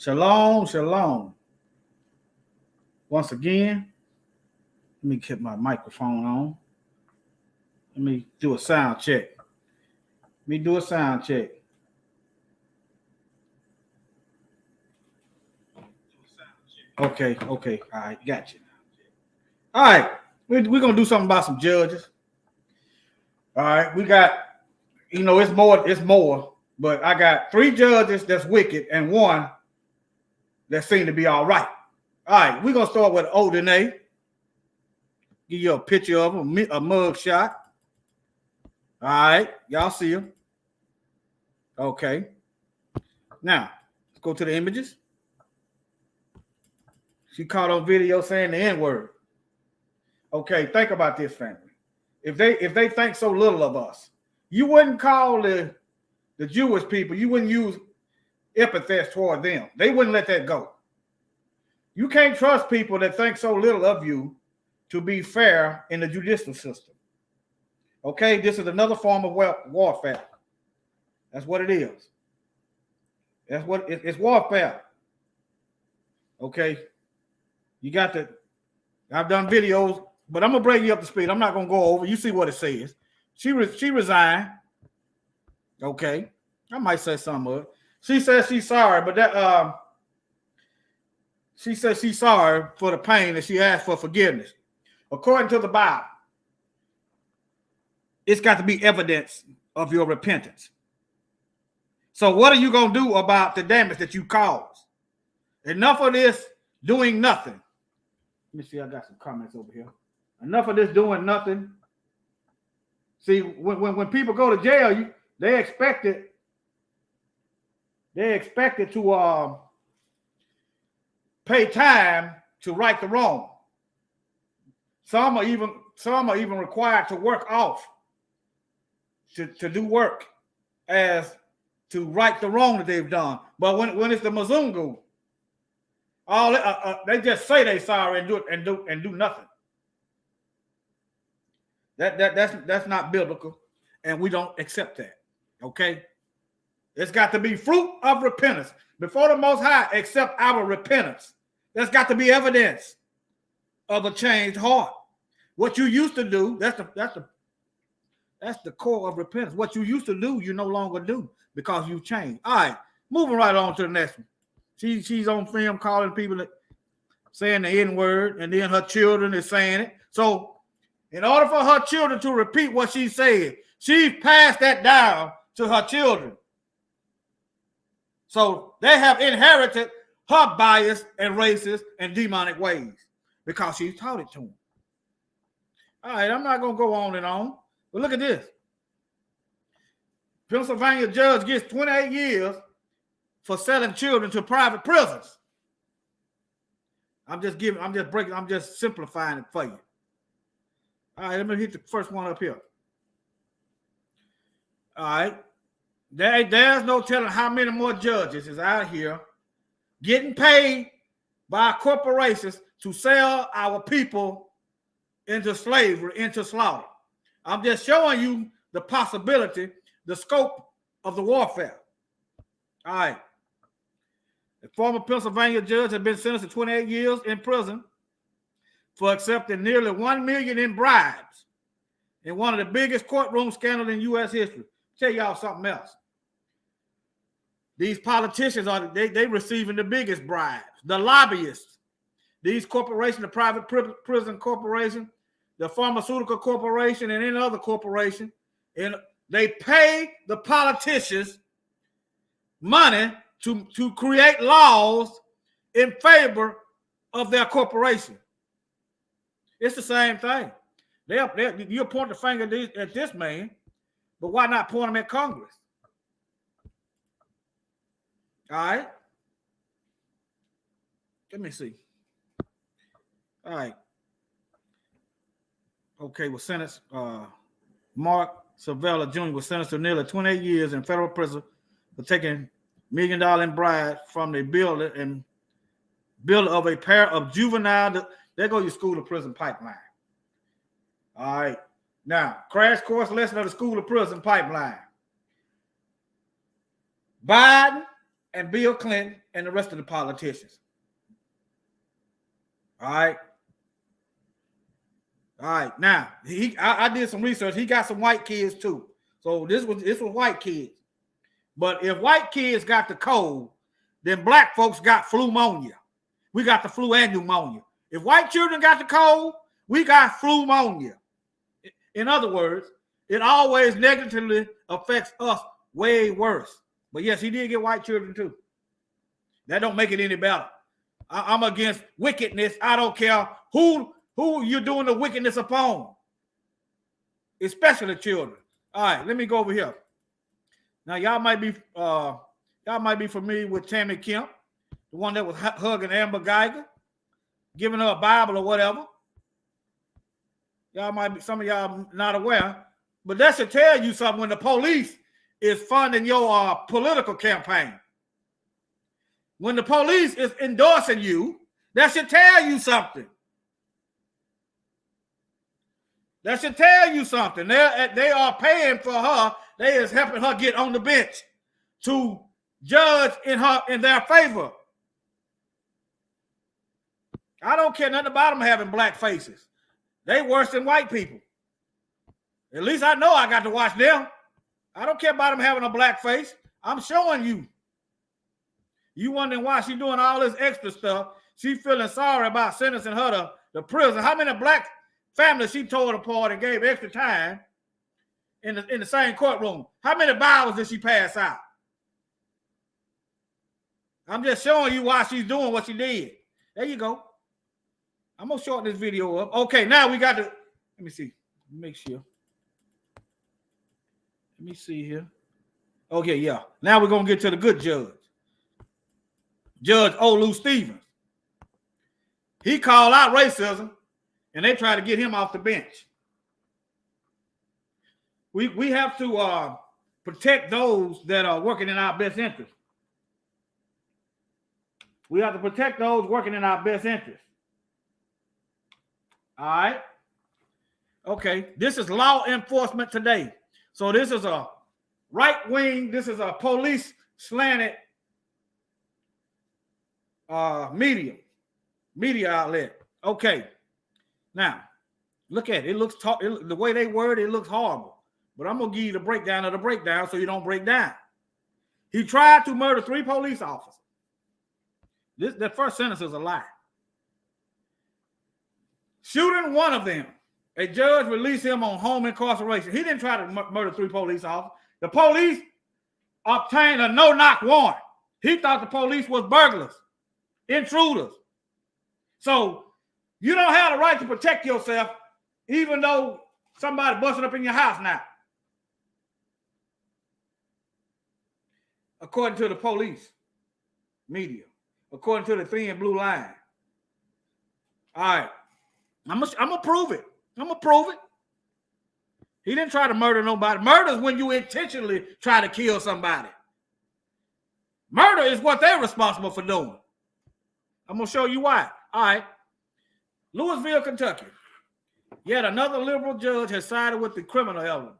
Shalom, shalom. Once again, let me get my microphone on. Let me do a sound check. Okay. All right, got you. All right, we're going to do something about some judges. All right, we got, it's more, but I got 3 judges that's wicked and 1 that seem to be all right. All right, we're going to start with Odene. Give you a picture of him, a mug shot. All right, y'all see him. Okay. Now, let's go to the images. She caught on video saying the N-word. Okay, think about this, family. If they think so little of us, you wouldn't call the Jewish people, you wouldn't use epithets toward them. They wouldn't let that go. You can't trust people that think so little of you to be fair in the judicial system. Okay, this is another form of warfare. That's what it is. That's what it's warfare. Okay, you got to. I've done videos, but I'm gonna bring you up to speed. I'm not gonna go over. You see what it says. She resigned. Okay, I might say some of it. She says she's sorry, but that she says she's sorry for the pain and she asked for forgiveness. According to the Bible, it's got to be evidence of your repentance. So what are you going to do about the damage that you caused? Enough of this doing nothing. Let me see, I got some comments over here. Enough of this doing nothing. See, when people go to jail, they expect it to pay time to right the wrong. Some are even required to work off to do work as to right the wrong that they've done. But when it's the Mzungu, they just say they sorry and do nothing. That's not biblical, and we don't accept that. Okay, it's got to be fruit of repentance before the Most High accept our repentance. There's got to be evidence of a changed heart. What you used to do, that's the core of repentance. What you used to do, you no longer do because you changed. All right, moving right on to the next one. She's on film calling people that saying the N-word, and then her children is saying it. So in order for her children to repeat what she said, she's passed that down to her children. So they have inherited her bias and racist and demonic ways because she taught it to them. All right, I'm not going to go on and on, but look at this. Pennsylvania judge gets 28 years for selling children to private prisons. I'm just simplifying it for you. All right, let me hit the first one up here. All right. There's no telling how many more judges is out here getting paid by corporations to sell our people into slavery, into slaughter. I'm just showing you the possibility, the scope of the warfare. All right. The former Pennsylvania judge has been sentenced to 28 years in prison for accepting nearly $1 million in bribes in one of the biggest courtroom scandals in U.S. history. Tell y'all something else. These politicians they receiving the biggest bribes, the lobbyists. These corporations, the private prison corporation, the pharmaceutical corporation, and any other corporation, and they pay the politicians money to create laws in favor of their corporation. It's the same thing. You point the finger at this man, but why not point him at Congress? All right. Let me see. All right. Okay, was sentenced. Mark Cervella Jr. was sentenced to nearly 28 years in federal prison for taking $1 million in bribes from the builder of a pair of juvenile. There go your school to prison pipeline. All right. Now, crash course lesson of the school to prison pipeline. Biden and Bill Clinton and the rest of the politicians. All right. All right. Now, I did some research. He got some white kids too. So this was white kids. But if white kids got the cold, then black folks got pneumonia. We got the flu and pneumonia. If white children got the cold, we got pneumonia. In other words, it always negatively affects us way worse. But yes, he did get white children too. That don't make it any better. I'm against wickedness. I don't care who you're doing the wickedness upon, especially children. All right, let me go over here. Now, y'all might be familiar with Tammy Kemp, the one that was hugging Amber Geiger, giving her a Bible or whatever. Some of y'all not aware, but that should tell you something when the police is funding your political campaign. When the police is endorsing you, that should tell you something. That should tell you something. They are paying for her. They is helping her get on the bench to judge in their favor. I don't care nothing about them having black faces. They worse than white people. At least I know I got to watch them. I don't care about them having a black face. I'm showing you. You wondering why she doing all this extra stuff. She feeling sorry about sentencing her to prison. How many black families she tore apart and gave extra time in the same courtroom? How many Bibles did she pass out? I'm just showing you why she's doing what she did. There you go. I'm going to shorten this video up. Okay, now we got to, let me see. Make sure. Let me see here. Okay, yeah. Now we're going to get to the good judge. Judge Olu Stevens. He called out racism, and they try to get him off the bench. We have to protect those that are working in our best interest. We have to protect those working in our best interest. All right. Okay. This is Law Enforcement Today. So this is a right wing. This is a police slanted media outlet. Okay. Now, look at it. It looks the way they word it looks horrible. But I'm gonna give you the breakdown of the breakdown so you don't break down. He tried to murder 3 police officers. The first sentence is a lie. Shooting one of them, a judge released him on home incarceration. He didn't try to murder 3 police officers. The police obtained a no-knock warrant. He thought the police was burglars, intruders. So you don't have the right to protect yourself, even though somebody busting up in your house now. According to the police media, according to the Thin Blue Line. All right. I'm gonna prove it. I'm gonna prove it. He didn't try to murder nobody. Murder is when you intentionally try to kill somebody. Murder is what they're responsible for doing. I'm gonna show you why. All right. Louisville, Kentucky. Yet another liberal judge has sided with the criminal element.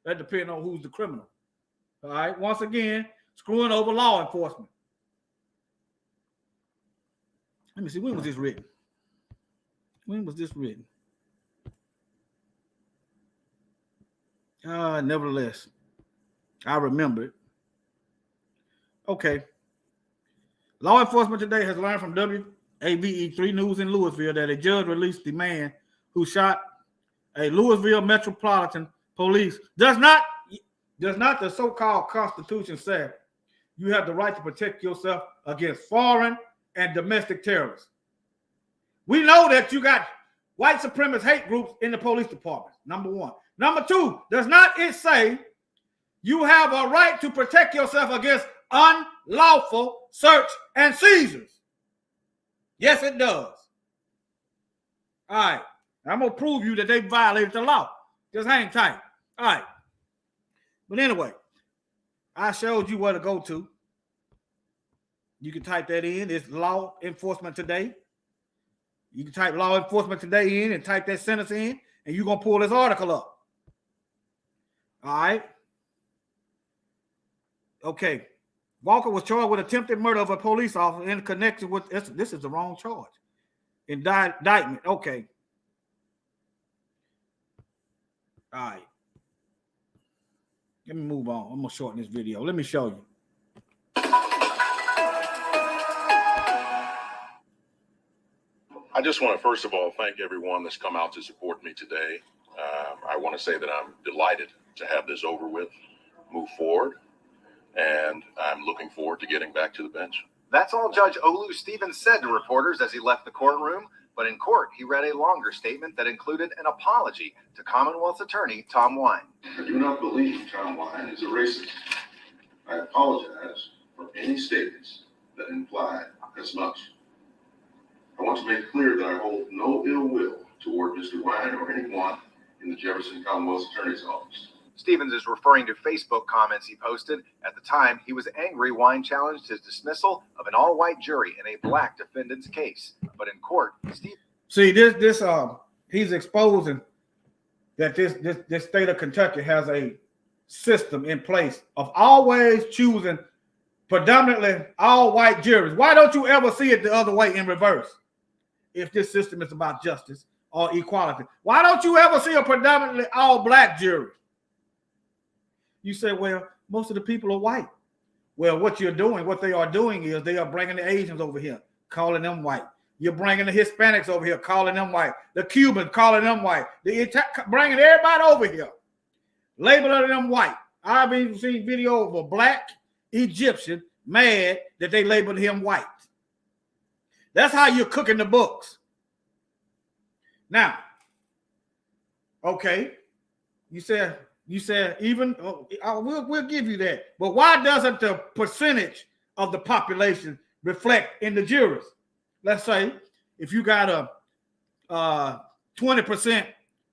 That depends on who's the criminal. All right. Once again, screwing over law enforcement. Let me see. When was this written? When was this written? Nevertheless, I remember it. Okay. Law Enforcement Today has learned from WAVE3 News in Louisville that a judge released the man who shot a Louisville Metropolitan Police. Does not the so-called Constitution say you have the right to protect yourself against foreign and domestic terrorists? We know that you got white supremacist hate groups in the police department, number one. Number two, does not it say you have a right to protect yourself against unlawful search and seizures? Yes, it does. All right. I'm going to prove you that they violated the law. Just hang tight. All right. But anyway, I showed you where to go to. You can type that in. It's Law Enforcement Today. You can type Law Enforcement Today in and type that sentence in, and you're going to pull this article up. All right. Okay. Walker was charged with attempted murder of a police officer in connection with this is the wrong charge. Indictment. Okay. All right. Let me move on. I'm gonna shorten this video. Let me show you. I just want to first of all thank everyone that's come out to support me today. I want to say that I'm delighted to have this over with, move forward, and I'm looking forward to getting back to the bench. That's all Judge Olu Stevens said to reporters as he left the courtroom. But in court, he read a longer statement that included an apology to Commonwealth's attorney, Tom Wine. I do not believe Tom Wine is a racist. I apologize for any statements that imply as much. I want to make clear that I hold no ill will toward Mr. Wine or anyone in the Jefferson Commonwealth's Attorney's Office. Stevens is referring to Facebook comments he posted. At the time, he was angry Wine challenged his dismissal of an all-white jury in a black defendant's case. But in court, he's exposing that this state of Kentucky has a system in place of always choosing predominantly all-white juries. Why don't you ever see it the other way in reverse? If this system is about justice or equality, why don't you ever see a predominantly all-black jury? You say, well, most of the people are white. Well, what they are doing is they are bringing the Asians over here, calling them white. You're bringing the Hispanics over here, calling them white. The Cubans, calling them white. Bringing everybody over here, labeling them white. I've even seen video of a black Egyptian mad that they labeled him white. That's how you're cooking the books. Now, okay, you said even we'll give you that, but why doesn't the percentage of the population reflect in the jurors? Let's say if you got a 20%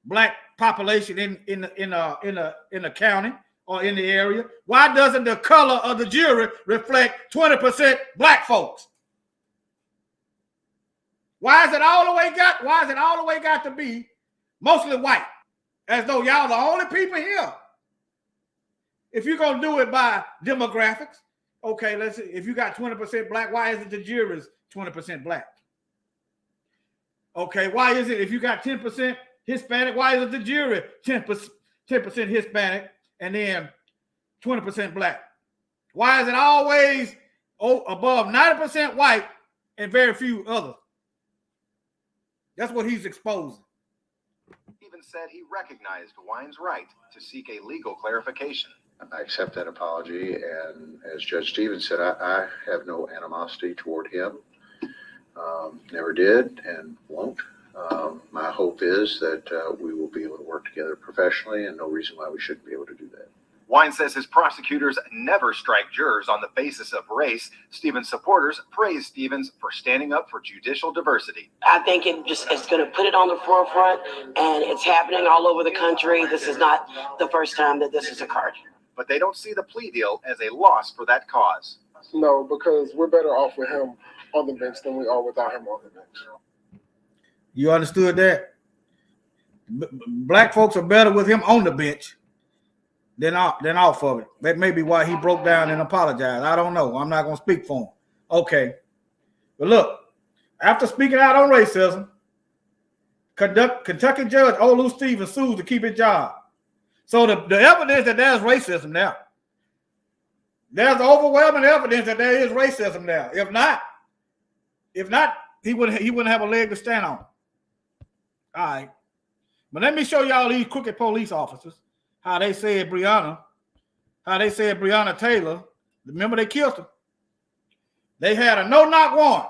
black population in the county or in the area, why doesn't the color of the jury reflect 20% black folks? Why is it all the way got to be mostly white? As though y'all the only people here. If you're gonna do it by demographics, okay, let's see. If you got 20% black, why isn't the jury's 20% black? Okay, why is it if you got 10% Hispanic, why isn't the jury 10% Hispanic and then 20% black? Why is it always above 90% white and very few others? That's what he's exposing. Stevens said he recognized Wine's right to seek a legal clarification. I accept that apology, and as Judge Stevens said, I have no animosity toward him. Never did and won't. My hope is that we will be able to work together professionally, and no reason why we shouldn't be able to do that. Wine says his prosecutors never strike jurors on the basis of race. Stevens supporters praise Stevens for standing up for judicial diversity. I think it's going to put it on the forefront, and it's happening all over the country. This is not the first time that this has occurred. But they don't see the plea deal as a loss for that cause. No, because we're better off with him on the bench than we are without him on the bench. You understood that? Black folks are better with him on the bench than off of it. That may be why he broke down and apologized. I don't know. I'm not going to speak for him. Okay. But look, after speaking out on racism, Kentucky Judge Olu Stevens sues to keep his job. So the evidence that there's racism now. There's overwhelming evidence that there is racism now. If not, he wouldn't have a leg to stand on. All right. But let me show y'all these crooked police officers. How they said Breonna Taylor, remember they killed her. They had a no-knock warrant.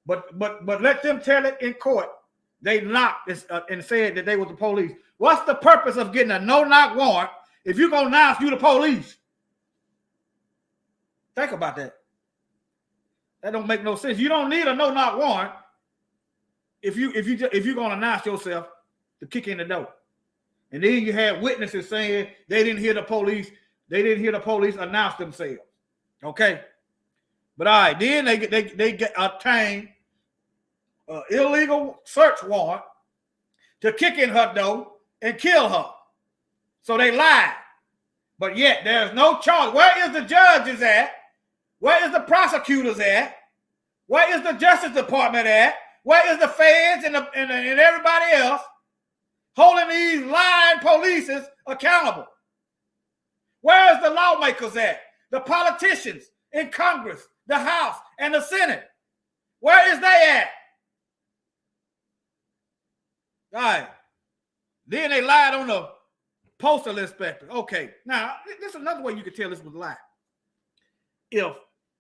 But let them tell it in court. They knocked and said that they were the police. What's the purpose of getting a no-knock warrant if you're gonna announce you the police? Think about that. That don't make no sense. You don't need a no-knock warrant if you're gonna announce yourself to kick in the door. And then you had witnesses saying they didn't hear the police. They didn't hear the police announce themselves. Okay, but all right, then they obtained an illegal search warrant to kick in her door and kill her. So they lied. But yet there's no charge. Where is the judges at? Where is the prosecutors at? Where is the Justice Department at? Where is the feds and everybody else holding these lying polices accountable? Where is the lawmakers at? The politicians in Congress, the House, and the Senate. Where is they at? All right. Then they lied on the postal inspector. Okay. Now, this is another way you could tell this was a lie. If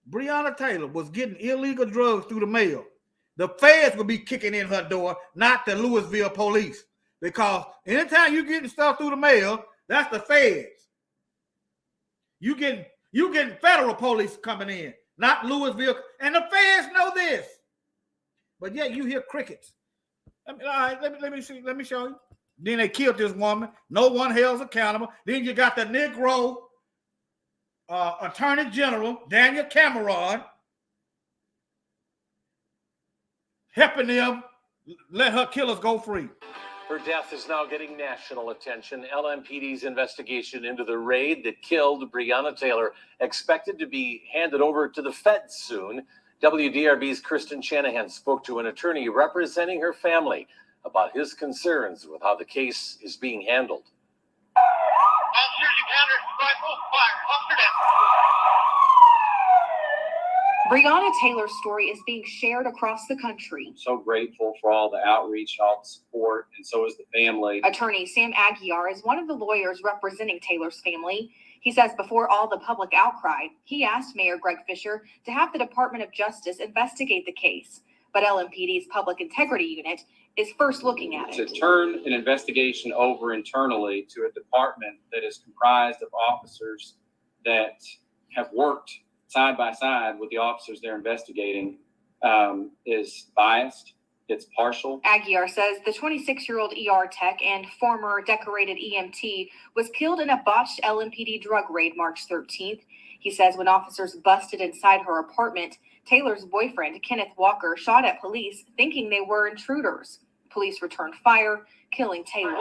Breonna Taylor was getting illegal drugs through the mail, the feds would be kicking in her door, not the Louisville police. Because anytime you're getting stuff through the mail, that's the feds. You getting federal police coming in, not Louisville. And the feds know this. But yet you hear crickets. All right, let me see. Let me show you. Then they killed this woman. No one held accountable. Then you got the Negro Attorney General, Daniel Cameron, helping them let her killers go free. Her death is now getting national attention. LMPD's investigation into the raid that killed Breonna Taylor expected to be handed over to the feds soon. WDRB's Kristen Shanahan spoke to an attorney representing her family about his concerns with how the case is being handled. Officers encountered rifle fire. Officer down. Breonna Taylor's story is being shared across the country. So grateful for all the outreach, all the support, and so is the family. Attorney Sam Aguiar is one of the lawyers representing Taylor's family. He says before all the public outcry, he asked Mayor Greg Fisher to have the Department of Justice investigate the case. But LMPD's Public Integrity Unit is first looking at it. To turn an investigation over internally to a department that is comprised of officers that have worked side by side with the officers they're investigating is biased. It's partial. Aguiar says the 26-year-old ER tech and former decorated EMT was killed in a botched LMPD drug raid March 13th. He says when officers busted inside her apartment, Taylor's boyfriend, Kenneth Walker, shot at police thinking they were intruders. Police returned fire, killing Taylor.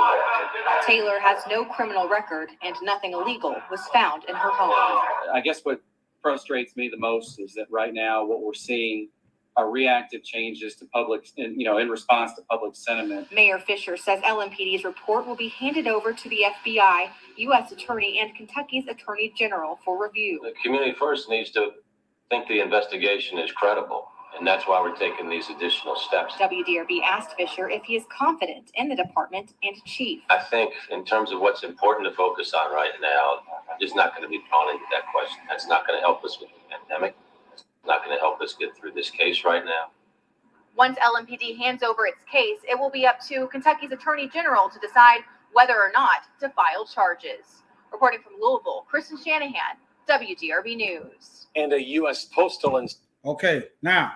Taylor has no criminal record and nothing illegal was found in her home. I guess what frustrates me the most is that right now what we're seeing are reactive changes to public, in response to public sentiment. Mayor Fisher says LMPD's report will be handed over to the FBI, U.S. Attorney, and Kentucky's Attorney General for review. The community first needs to think the investigation is credible, and that's why we're taking these additional steps. WDRB asked Fisher if he is confident in the department and chief. I think in terms of what's important to focus on right now, I'm just not going to be drawn into that question. That's not going to help us with the pandemic. It's not going to help us get through this case right now. Once LMPD hands over its case, it will be up to Kentucky's Attorney General to decide whether or not to file charges. Reporting from Louisville, Kristen Shanahan, WDRB News. And a U.S. Postal Okay, now,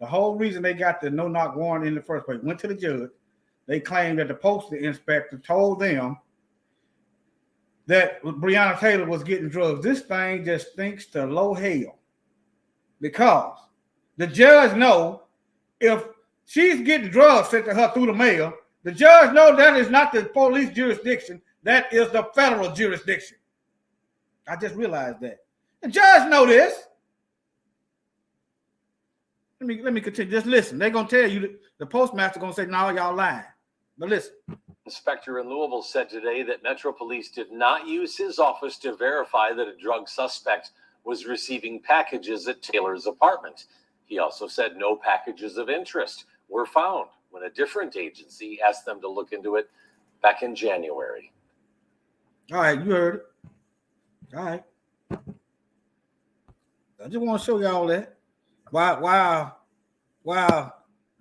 the whole reason they got the no-knock warrant in the first place went to the judge. They claimed that the postal inspector told them that Breonna Taylor was getting drugs. This thing just stinks to low hell because the judge know if she's getting drugs sent to her through the mail, the judge know that is not the police jurisdiction. That is the federal jurisdiction. I just realized that. The judge know this. Let me continue. Just listen. They're going to tell you, the postmaster going to say, no, y'all lying. But listen. Inspector in Louisville said today that Metro Police did not use his office to verify that a drug suspect was receiving packages at Taylor's apartment. He also said no packages of interest were found when a different agency asked them to look into it back in January. All right, you heard it. All right. I just want to show y'all that. Wow,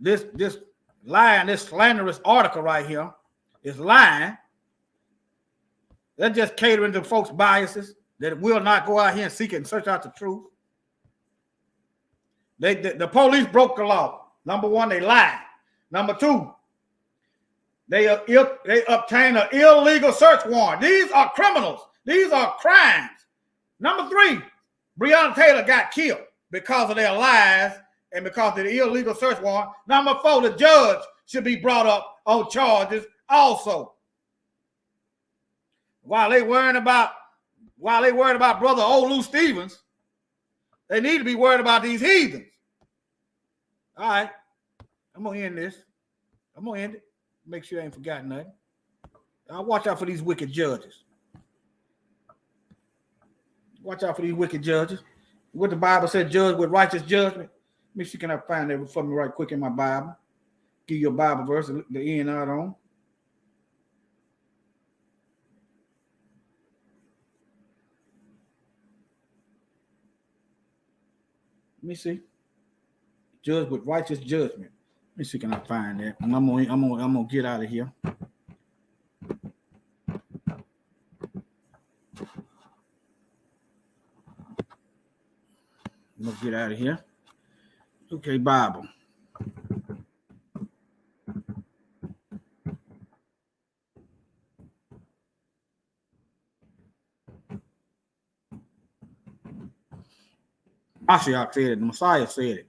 this lying, this slanderous article right here is lying. They're just catering to folks' biases that will not go out here and seek it and search out the truth. The police broke the law. Number one, they lied. Number two, they obtained an illegal search warrant. These are criminals. These are crimes. Number three, Breonna Taylor got killed because of their lies and because of the illegal search warrant. Number four, the judge should be brought up on charges also. While they worrying about while they worried about Brother Olu Stevens, they need to be worried about these heathens. All right. I'm going to end this. I'm going to end it. Make sure I ain't forgotten nothing. I'll watch out for these wicked judges. Watch out for these wicked judges. What the Bible said, judge with righteous judgment. Let me see, can I find that for me right quick in my Bible? Give you a Bible verse, the end out on. Let me see. Judge with righteous judgment. Let me see, can I find that? I'm gonna get out of here. I'm gonna get out of here. Okay, Bible. Mashiach said it. The Messiah said it.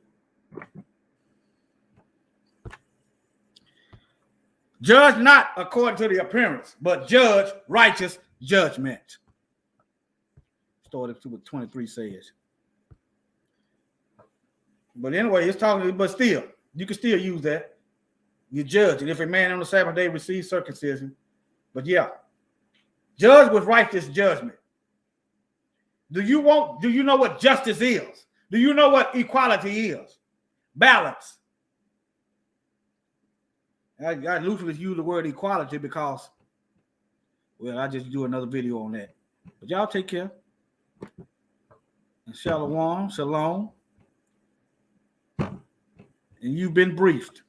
Judge not according to the appearance, but judge righteous judgment. Started to what 23 says. But anyway, it's talking, but still, you can still use that. You judge. And if a man on the Sabbath day receives circumcision, but yeah, judge with righteous judgment. Do you know what justice is? Do you know what equality is? Balance. I loosely use the word equality because, well, I just do another video on that. But y'all take care. And shalom, shalom. And you've been briefed.